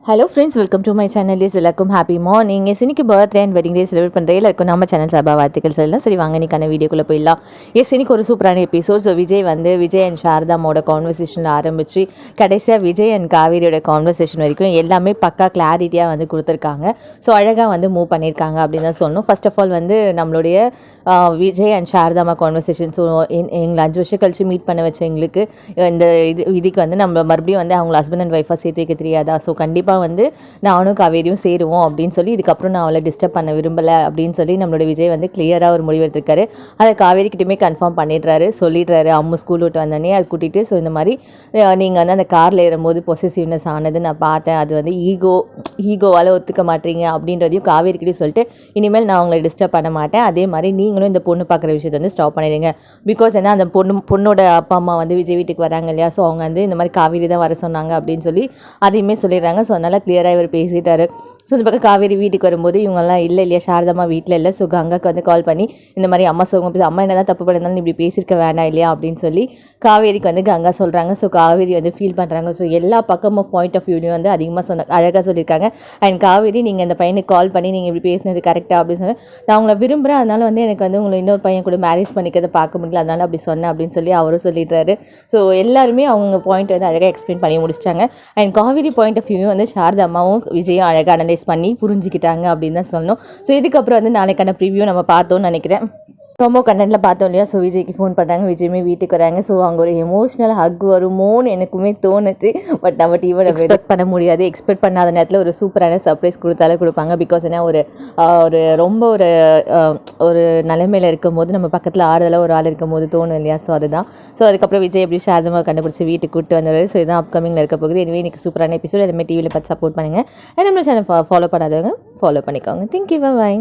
Hello friends, welcome to my channel. எல்லாருக்கும் happy morning. இன்னைக்கு birthday and wedding day celebrate பண்ணுறேன். எல்லாருக்கும் நம்ம சேனல் சார்பாக வாழ்த்துக்கள் சொல்லலாம். சரி, வாங்க இன்னைக்கான வீடியோக்குள்ளே போயிடலாம். இன்னைக்கு ஒரு சூப்பரான எபிசோட். ஸோ விஜய் அண்ட் சாரதாமோட கான்வர்சேஷனில் ஆரம்பித்து கடைசியாக விஜய் அண்ட் காவேரியோட கான்வர்சேஷன் வரைக்கும் எல்லாமே பக்கா கிளாரிட்டியாக கொடுத்துருக்காங்க. ஸோ அழகாக மூவ் பண்ணியிருக்காங்க அப்படின்னு தான் சொல்லணும். ஃபர்ஸ்ட் ஆஃப் ஆல் நம்மளுடைய விஜய் அண்ட் சாரதாமா கான்வர்சேஷன். ஸோ எங்களை 5 வருஷம் கழிச்சு மீட் பண்ண வச்ச எங்களுக்கு இந்த இதுக்கு நம்ம மறுபடியும் அவங்க ஹஸ்பண்ட் அண்ட் ஒய்ஃபாக சேர்த்து வைக்க தெரியாதா? ஸோ கண்டிப்பாக நானும் காவேரியும் சேருவோம் அப்படின்னு சொல்லி இதுக்கப்புறம் நான் அவளை டிஸ்டர்ப் பண்ண விரும்பலை அப்படின்னு சொல்லி நம்மளோட விஜய் கிளியராக ஒரு முடிவு எடுத்திருக்காரு. அதை காவேரிக்கிட்டுமே கன்ஃபார்ம் சொல்லிடுறாரு. அம்மு ஸ்கூல் விட்டு வந்தோடனே அது கூட்டிகிட்டு, ஸோ இந்த மாதிரி நீங்கள் அந்த காரில் ஏறும்போது பொசசிவ்னஸ் ஆனது நான் பார்த்தேன், அது ஈகோவால் ஒத்துக்க மாட்டீங்க அப்படின்றதையும் காவேரிக்கிட்டே சொல்லிட்டு இனிமேல் நான் அவங்களை டிஸ்டர்ப் பண்ண மாட்டேன். அதே மாதிரி நீங்களும் இந்த பொண்ணு பார்க்குற விஷயத்தை ஸ்டாப் பண்ணிடுங்க. பிகாஸ் அந்த பொண்ணோட அப்பா அம்மா விஜய் வீட்டுக்கு வராங்க இல்லையா? ஸோ அவங்க இந்த மாதிரி காவேரி தான் வர சொன்னாங்க அப்படின்னு சொல்லி அதையுமே சொல்லிடுறாங்க. ஸோ அதனால் கிளியராக இவர் பேசிட்டாரு. ஸோ இந்த பக்கம் காவேரி வீட்டுக்கு வரும்போது இவங்கெல்லாம் இல்லையா சாரதாமா வீட்டில் இல்லை. ஸோ கங்காக்கு கால் பண்ணி இந்த மாதிரி அம்மா அம்மா என்ன தான் தப்பு பண்ணியிருந்தாலும் இப்படி பேசியிருக்க வேண்டாம் இல்லையா அப்படின்னு சொல்லி காவேரிக்கு கங்கா சொல்கிறாங்க. ஸோ காவேரி ஃபீல் பண்ணுறாங்க. ஸோ எல்லா பக்கமும் பாயிண்ட் ஆஃப் வியூலையும் அதிகமாக அழகாக சொல்லியிருக்காங்க. அண்ட் காவேரி, நீங்கள் இந்த பையனுக்கு கால் பண்ணி நீங்கள் இப்படி பேசினது கரெக்டாக அப்படின்னு சொல்லி நான் உங்களை விரும்புகிறேன், அதனால் எனக்கு உங்களை இன்னொரு பையன் கூட மேரேஜ் பண்ணிக்கிறத பார்க்க முடியல, அதனால் அப்படி சொன்னேன் அப்படின்னு சொல்லி அவரும் சொல்லிடுறாரு. ஸோ எல்லாருமே அவங்க பாயிண்ட் அழகாக எக்ஸ்பிளைன் பண்ணி முடிச்சிட்டாங்க. And Kaveri point of view சாரதாமாவும் விஜயும் அழகாக அனலைஸ் பண்ணி புரிஞ்சுக்கிட்டாங்க அப்படின்னு தான் சொல்லணும். ஸோ இதுக்கப்புறம் நாளைக்கான ப்ரிவியூ நம்ம பார்த்தோம்னு நினைக்கிறேன். ரொம்ப கண்டென்ட்டில் பார்த்தோம் இல்லையா? ஸோ விஜய்க்கு ஃபோன் பண்ணுறாங்க, விஜயுமே வீட்டுக்கு வராங்க. ஸோ அங்கே ஒரு எமோஷ்னல் ஹக் வருமோன்னு எனக்குமே தோணுச்சு. பட் இவன் எக்ஸ்பெக்ட் பண்ண முடியாது. எக்ஸ்பெக்ட் பண்ணாத நேரத்தில் ஒரு சூப்பரான சர்ப்ரைஸ் கொடுப்பாங்க. பிகாஸ் ஒரு ரொம்ப ஒரு நிலைமையில் இருக்கும்போது நம்ம பக்கத்தில் ஆறுதலாக ஒரு ஆள் இருக்கும்போது தோணும் இல்லையா? ஸோ அதுதான். ஸோ அதுக்கப்புறம் விஜய் எப்படி சாரதமாக கண்டுபிடிச்சி வீட்டுக்கு கூப்பிட்டு வந்துடுவார். ஸோ இதுதான் அப்கமிங்கில் இருக்க போகுது. எனவே எனக்கு சூப்பரான எபிசோட் எல்லாமே டிவியில் பார்த்து சப்போர்ட் பண்ணுங்கள். நம்ம சேனல் ஃபாலோ பண்ணாதவங்க ஃபாலோ பண்ணிக்கோங்க. தேங்க்யூ, பாய்.